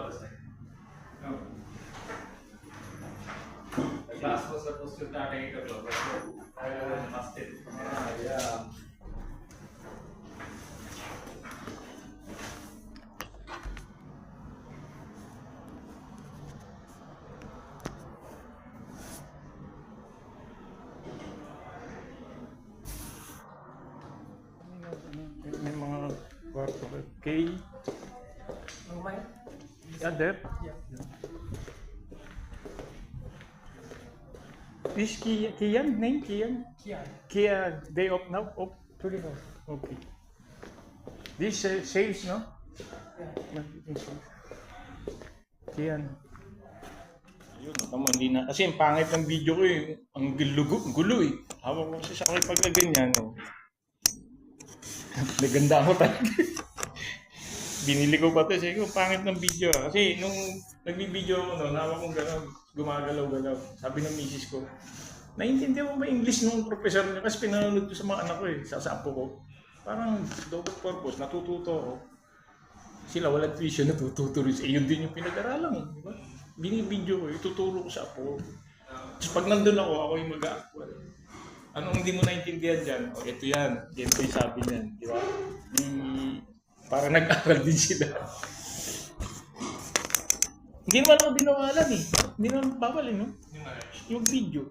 atas na. Class was supposed to start at 8 o'clock. I was busted. Yeah. May mga kwarto kay yeah, there. Is Kian name? Kia day off now? Off? Okay. This sales, no? Kian. Ayun, tama, hindi na. Kasi ang pangit ng video ko eh. Ang gulo eh. Hawak ko kasi sa pag na ganyan. Oh. Naganda ako talaga. Binili ko pa ito. Sabi ko, pangit ng video. Kasi nung nagbibideo ako noon, hawak kong gano'n, gumagalaw-galaw. Sabi ng misis ko, naiintindihan mo ba English nung professor niya? Kasi pinanonood ko sa mga anak ko eh, sa apo ko. Parang double purpose, natututo ako. Sila walang tuition, natututo rin. Eh, yun din yung pinag-aralan. Di ba? Binibideo ko, ituturo ko sa apo. Tapos pag nandun ako yung mag-a-actual. Anong hindi mo naintindihan dyan? O, ito yan. Ito yung sabi niyan. Di ba? Para nag-aral din sila. Hindi naman ako binawalan eh. Hindi naman bawal eh, no? Yung video.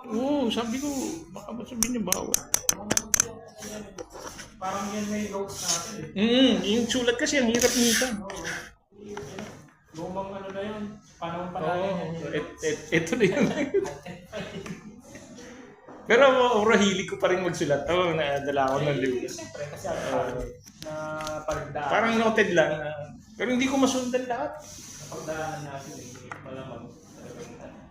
Oo, sabi ko, baka ba sabihin niyo bawal? Parang yan may notes natin eh. Yung sulat kasi ang hirap nito. Lumang ano na yun, panahon pa natin yan. Ito na yun. Pero hilig ko pa rin magsulat. Oo, nadala ako ng libro. Siyempre, kasi na pagdaan. Parang noted lang. Pero hindi ko masundan lahat. Pagdaanan natin eh, malamang.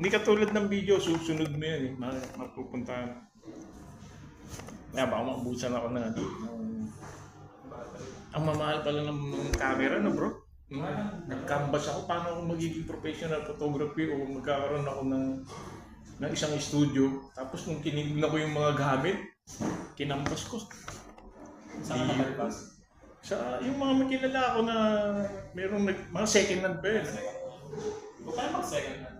Hindi katulad ng video, susunod mo yan eh. Mapupuntahan. Kaya baka maubusan ako na. Ang mamahal pala ng camera, no bro? Nag-canvas ako, paano ako magiging professional photography o magkakaroon ako ng isang studio. Tapos nung kinignan ko yung mga gamit, kinambas ko. Saan ka nakalabas? Sa yung mga makilala ako na mayroong mga second hand pa yun. Huwag ka na mag-second hand.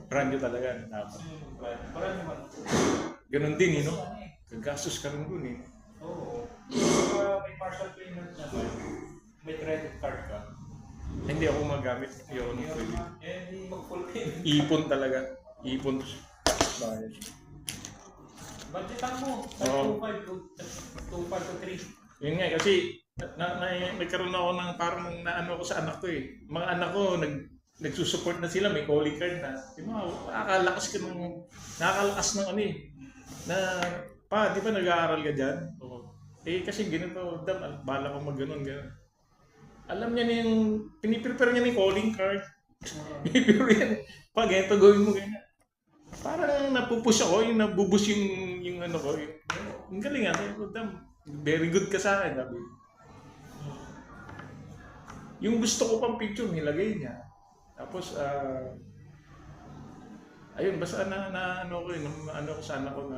Brand new talaga. Dapat. Parang naman. Ganon din, no? Gagastos ka rin dun eh. Oo. May partial payment na ba? May credit card ka. Hindi ako magamit. Yun, pwede. Hindi mag-full payment. Ipon talaga. Ipon. Bayad. Budgetan mo. Oo. 2.5 to 3. Yun nga, kasi nagkaroon ako ng parang naano ko sa anak ko eh. Mga anak ko, nagsusupport na sila, may calling card na. Di ba, nakakalakas ng ano eh. Na, pa, di ba nag-aaral ka dyan? Oo. Eh, kasi ganito, bala ko mag-ganon, gano'n. Alam niya na yung, piniprepare niya na yung calling card. Pinipiro yan. Pa, ganito gawin mo, ganyan. Parang napupush ako, yung nabubus yung ano ko. Yung galing very good ka sa akin, sabi. Yung gusto ko pang picture, nilagay niya. Tapos, ayun, basta ano ko yun, ano ko sana ko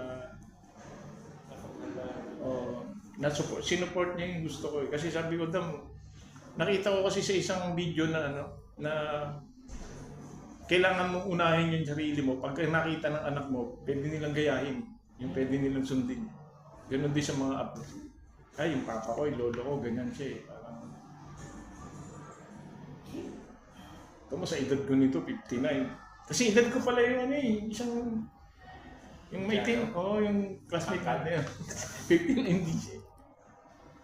na-support, sinupport niya yung gusto ko eh. Kasi sabi ko, nakita ko kasi sa isang video na na kailangan mong unahin yung sarili mo. Pag nakita ng anak mo, pwede nilang gayahin. Yung pwede nilang sundin. Ganon din sa mga apo. Ay, yung papa ko, yung lolo ko, ganyan siya eh. Parang... Tama sa edad ko nito, 59. Kasi edad ko pala yung ano eh, isang... Yung may team, yung classmate natin. 15 hindi siya.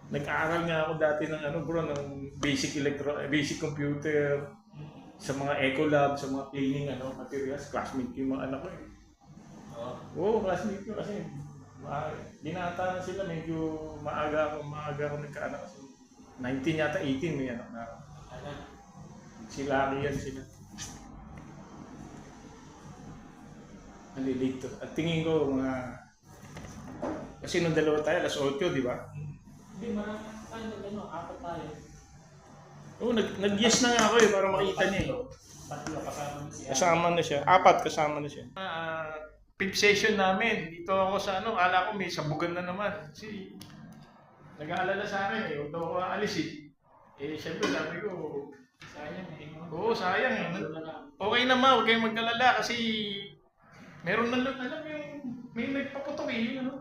Nag-aaral nga ako dati ng ng basic computer, sa mga Ecolab, sa mga cleaning materials, classmate ko yung mga anak ko eh. Oo, classmate ko kasi binata na sila, medyo maaga ako nagkaanak kasi 19 yata, 18 may anak na ako. Sila yan sila. Nalilate to. At tingin ko kasi nung dalawa tayo, alas 8, di ba? Hindi, marami tayo, apat tayo. Oo, nag-yes na nga ako eh, para makita niya eh. Tatlo, Kasama na siya. 4, kasama na siya. Fifth session namin. Dito ako sa akala ko may sabugan na naman. Kasi nag-aalala sa akin eh, huwag daw ako aalis eh. Eh, syempre sabi ko, sayang eh. Oo, sayang eh. Okay na ma, huwag kayong magkalala kasi meron na lang, alam mo yung may nagpaputok eh, yung ano.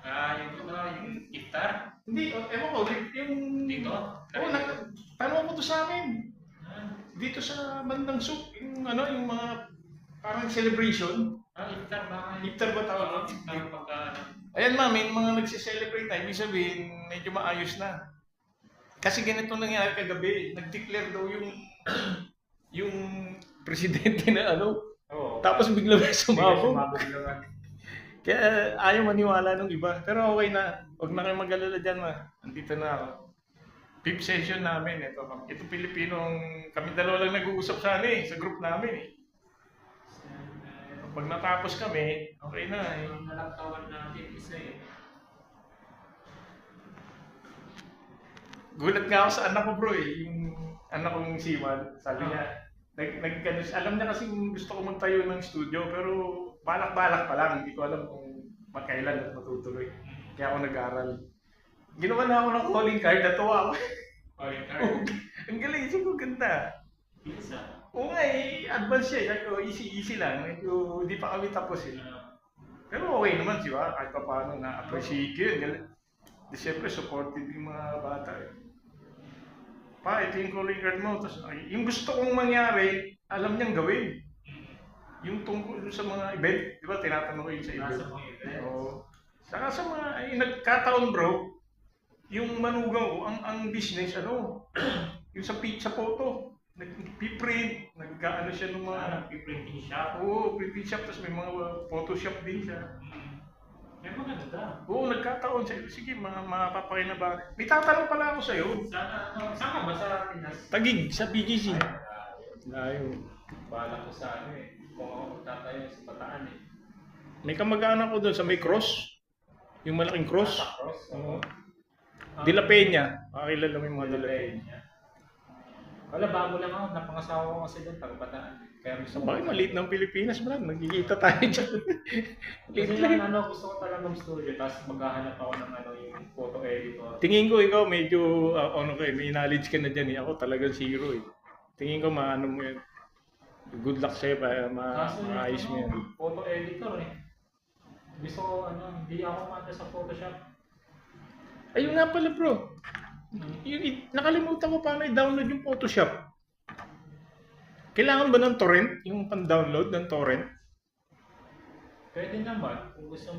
Yung iftar. Hindi, ewan ko, yung... Dito? Oo, tanong ko to sa amin. Dito sa bandang soup, yung ano, yung mga parang celebration. Iftar ba? Iftar ba tawag? Iftar pagka... Ayan ma, may mga nagse-celebrate na, ibig sabihin, medyo maayos na. Kasi ganito nangyari kagabi, nag-declare daw yung yung presidente na ano, tapos bigla may sumabog. Kaya ayaw maniwala nung iba. Pero okay na, huwag na kayo mag-alala dyan ma. Andito na ako. Fifth session namin, ito Pilipinong, kami dalawa lang nag-uusap sana eh, sa group namin eh. Pag natapos kami, okay na eh. Yung nalagtawan natin isa eh. Gulat nga ako sa anak ko bro eh, yung anak kong siwan, sabi niya, alam niya kasi gusto ko magtayo ng studio pero balak-balak pa lang, hindi ko alam kung makailan at matutuloy. Kaya ako nag-aral. Ginawa na ako ng calling card, natuwa ako. Calling card? Ang galing, isip ko ganda. Pizza? Oo nga eh, advance siya, easy lang, medyo hindi pa kami tapos eh. Pero okay naman siya, kahit pa paano na-appreciate ko yun. Di siyempre, supported yung mga bata eh. Pa, ito yung calling card mo. Tapos, yung gusto kong mangyari, alam niyang gawin. Yung tungkol sa mga event, di ba, tinatanong ko yun sa event. Nasa mga event? Oo. Saka sa mga, nagkataon bro, yung manugang ko, ang business, ano, yung sa pizza photo, nag-print, nag-ano siya ng mga... Nag-printing shop? Oo, printing shop, tapos may mga photoshop din siya. May maganda. Oo, nagkataon sa'yo. Sige, mapapakinabangan. May tatanong pala ako sa'yo. Saan ka ba sa Pinas? Tagig, sa BGC. Layo. Bala ko sa ano eh. Kung ako magtatayo sa Bataan eh. May kamag-anak ko doon sa may cross. Yung malaking cross. Cross? Oo. De La Peña. Makakilala mo yung mga De La Peña. Wala, bago lang ako. Napangasawa ko kasi doon, taga Bataan. Kaya gusto ko. Bakit maliit ng Pilipinas, man? Magkikita tayo dyan. Kasi lang ano, gusto ko talaga ng studio. Tapos maghahanap ako ng ano, yung photo editor. Tingin ko ikaw medyo, ano ka eh, may knowledge ka na dyan eh. Ako talagang zero eh. Tingin ko maano mo yun. Good luck sa'yo para maayos mo yan. Photo editor eh. Gusto ko ano, hindi ako manda sa Photoshop. Ayun nga pala bro. Nakalimutan ko paano i-download yung Photoshop. Kailangan ba ng torrent? Yung pan-download ng torrent? Pwede naman.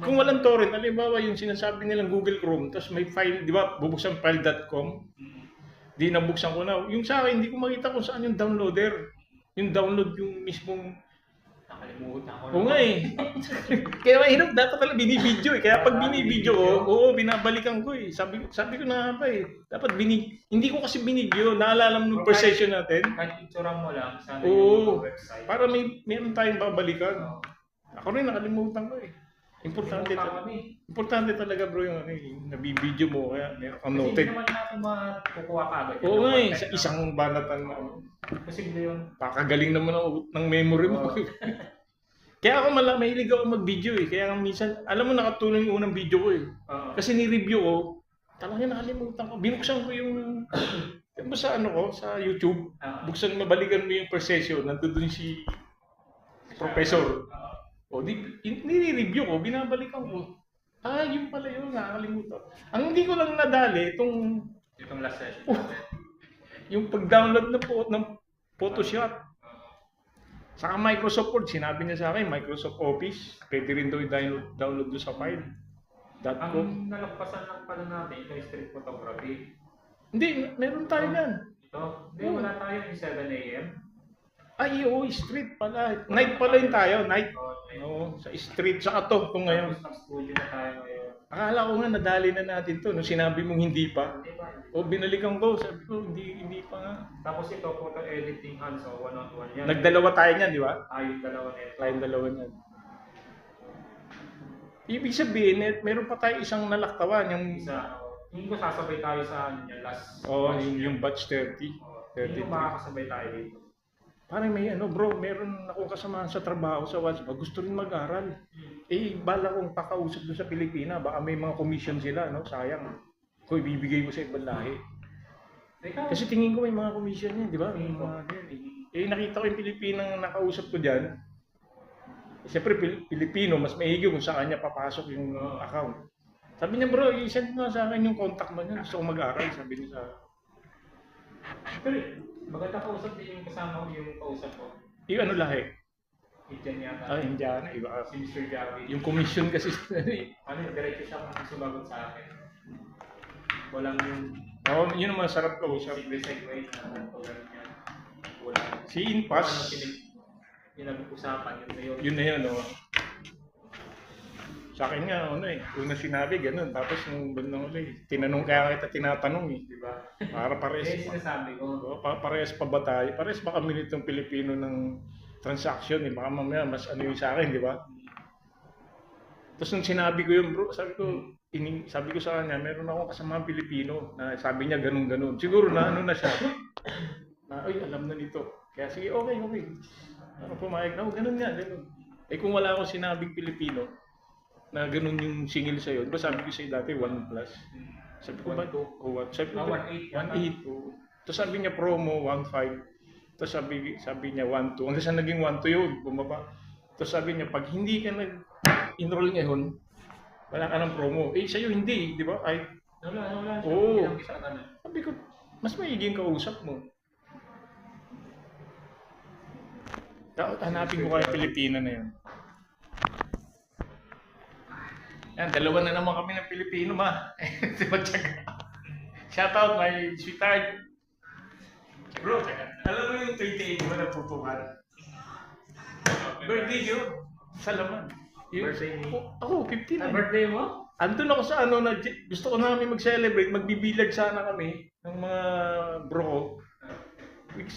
Kung walang torrent, halimbawa yung sinasabi nilang Google Chrome, tapos may file, di ba, bubuksan file.com, di nabuksan ko na. Yung sa akin, hindi ko makita kung saan yung downloader. Yung download yung mismong... Nakalimutan ko. Oo nga eh. Kaya mahirap, dapat talaga binibidyo eh. Kaya pag binibidyo ko, oo, binabalikan ko eh. Sabi ko na nga ba eh. Dapat hindi ko kasi binidyo. Naalala mo nung first session natin. Kahit itsura mo lang, sana Oo. yung website. Para meron tayong babalikan. Ako rin, nakalimutan ko eh. Importante talaga bro yung, yung nabibidyo mo, kaya meron kang Kasi noted. hindi naman natin makukuha ka agad. Oo nga eh, sa isang banatan na. Posible yun. Pakagaling naman ng memory mo. Kaya ako mahilig ako mag-video eh. Kaya minsan, alam mo nakatulong yung unang video ko eh. Kasi ni-review ko, talagang nakalimutan ko. Binuksan ko yung sa ano ko, sa YouTube. Buksan, mabalikan mo yung per session. Nandun si professor. O, nire-review ko, binabalikan ko. Yun pala yun, nakakalimutan. Ang hindi ko lang nadali, itong last session. yung pag-download ng Photoshop. Saka Microsoft Word, sinabi niya sa akin, Microsoft Office, pwede rin daw i-download doon sa file.com. Ang nalagpasan lang pala natin, ito yung street photography. Hindi, meron tayo yan. Ito? Hindi, wala tayo yung 7 a.m. Oo, street pala. Night pala yun tayo, night. Oo, sa street. Saka to, kung ngayon. Tapos nag-studio na tayo ngayon. Akala ko nga, nadali na natin to. Nung sinabi mong hindi pa. Hindi ba? O, binalikan ko. Sabi ko, hindi pa nga. Tapos ito, photo editing hands, so one-on-one yan. Nagdalawa tayo niyan, di ba? Yung dalawa na ito. Tayong dalawa niyan. Ibig sabihin, meron pa tayo isang nalaktawan. Yung Isa, hindi ko sasabay tayo sa ano niya, last. yung batch 30. Hindi ko makakasabay tayo dito. Parang may bro, meron akong kasamahan sa trabaho sa WhatsApp. Gusto rin mag-aral. Bala kong pakausap doon sa Pilipina. Baka may mga commission sila, no? Sayang. Kung ibibigay mo sa ibang lahi. Ikaw, Kasi tingin ko may mga commission yan, di ba? May mga ganyan eh. Nakita ko yung Pilipinang nakausap ko dyan. Siyempre, Pilipino, mas maigi kung saan niya papasok yung account. Sabi niya, bro, i-send mo sa akin yung contact mo niya. Gusto ko mag-aral, sabi niya sa... pero maganda kausap din yung kasama ko, yung kausap ko. Yung ano lahi? Indian yata. Ah, Indiana, iba. Si Mr. Javi. Yung commission kasi... Ano, diretso siya kung sumagot sa akin. Walang yung Oo, yun naman sarap kausap. segue na program niya. Wala. Si Inpas, Yung nag-usapan, yun na yun. yun na yun, oh. Sa akin nga, ano eh, una sinabi, ganun. Tapos nung bandang uli, tinanong kaya kita tinatanong eh. Diba? Para pares Eh, sinasabi ko. Parehas pa ba tayo? Parehas ba kami nitong Pilipino ng transaction eh? Baka mamaya mas ano yung sa akin, di ba? Tapos nung sinabi ko yun, bro, sabi ko sa kanya, meron akong kasama Pilipino na sabi niya ganun-ganun. Siguro na ano na siya. Na, ay, alam na nito. Kaya sige, okay. Ano pumayag na, ganun nga, ganun. Eh kung wala akong sinabing Pilipino, na ganun yung singil sa'yo, diba sabi ko sa'yo dati, 1+. Sabi ko ba? 1.2. Sabi ko, 1.8. 1.8. Tapos sabi niya promo, 1.5. Tapos sabi niya 1.2. Hanggang sa naging 1.2 yun, bumaba. Tapos sabi niya, pag hindi ka nag-enroll ngayon, wala ka ng promo. Eh, sa'yo hindi, di ba? Ay, Wala. Oo. Isa ka na. sabi ko, mas maiging kausap mo. Hanapin ko kaya Pilipina na yun. Yan, dalawa na naman kami ng Pilipino, ma. Si Matyaga. Shoutout, my sweetheart. Bro, alam mo yung 28 mo natutukan? Birthday yun. Sa laman. Birthday ni... Ako, 15 eh. birthday mo? Andun ako sa ano, gusto ko namin mag-celebrate, magbibilad sana kami ng mga bro ko.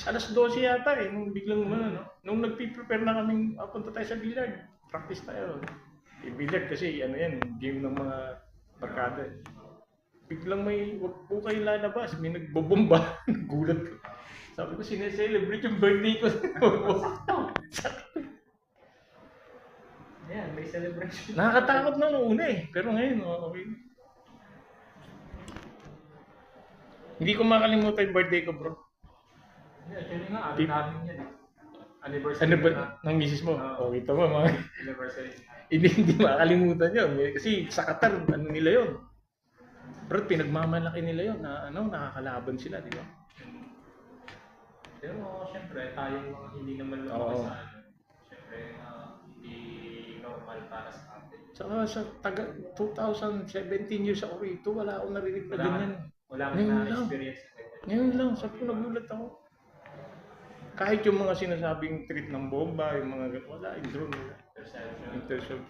Alas 12 yata eh, nung biglang nung nagpi-prepare na kaming punta tayo sa billiard. Practice tayo. Billiard kasi ano yan, game ng mga barkada. Biglang may wag po kayo lalabas, may nagbobomba. Gulat ko. Sabi ko, sineselebrate yung birthday ko. Yan, may celebration. Nakakatakot na nung una eh. Pero ngayon, okay. Hindi ko makalimutan yung birthday ko, bro. Actually nga, ano namin yan eh. Anniversary. Ano ba ng misis mo? Oo. Okay, tama mga. Anniversary. Hindi makakalimutan yun. Kasi sa Qatar, ano nila yun. Bro, pinagmamalaki nila yun na nakakalaban sila, di ba? Pero syempre, tayong mga hindi naman lumaki sa ano. Syempre, hindi normal para sa atin. Saka sa 2017 years ako rito, wala akong narinig na ganyan. Wala akong Ngayon lang. na-experience. Ngayon lang, sabi ko nagulat ako. Kahit yung mga sinasabing trip ng bomba, yung mga wala, yung drone, wala. Perception. Interception.